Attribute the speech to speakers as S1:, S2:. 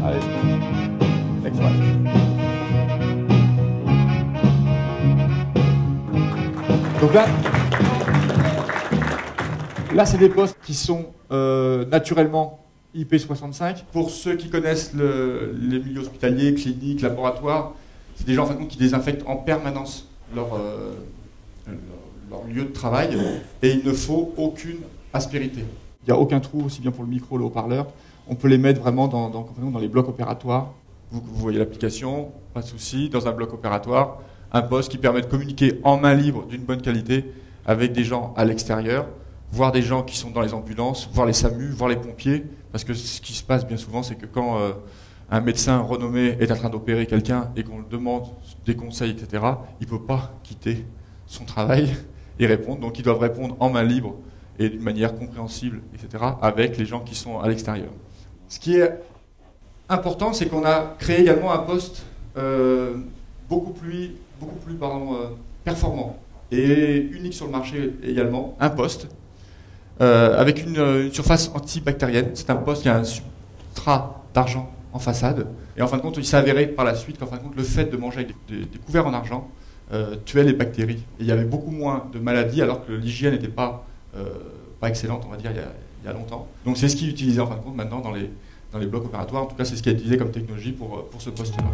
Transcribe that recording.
S1: Allez. Next one. Donc là c'est des postes qui sont naturellement IP65. Pour ceux qui connaissent les milieux hospitaliers, cliniques, laboratoires, c'est des gens en fin de compte qui désinfectent en permanence leur lieu de travail et il ne faut aucune aspérité. Il n'y a aucun trou, aussi bien pour le micro, le haut-parleur. On peut les mettre vraiment dans les blocs opératoires. Vous voyez l'application, pas de souci. Dans un bloc opératoire, un poste qui permet de communiquer en main libre d'une bonne qualité avec des gens à l'extérieur, voir des gens qui sont dans les ambulances, voir les SAMU, voir les pompiers. Parce que ce qui se passe bien souvent, c'est que quand un médecin renommé est en train d'opérer quelqu'un et qu'on lui demande des conseils, etc., il ne peut pas quitter son travail et répondre. Donc ils doivent répondre en main libre et d'une manière compréhensible, etc., avec les gens qui sont à l'extérieur. Ce qui est important, c'est qu'on a créé également un poste beaucoup plus performant et unique sur le marché également, un poste avec une surface antibactérienne. C'est un poste qui a un substrat d'argent en façade. Et en fin de compte, il s'est avéré par la suite qu'en fin de compte, le fait de manger avec des couverts en argent tuait les bactéries. Et il y avait beaucoup moins de maladies alors que l'hygiène n'était pas excellente, on va dire, il y a longtemps. Donc c'est ce qui est utilisé en fin de compte maintenant dans les blocs opératoires. En tout cas, c'est ce qui est utilisé comme technologie pour ce poste-là.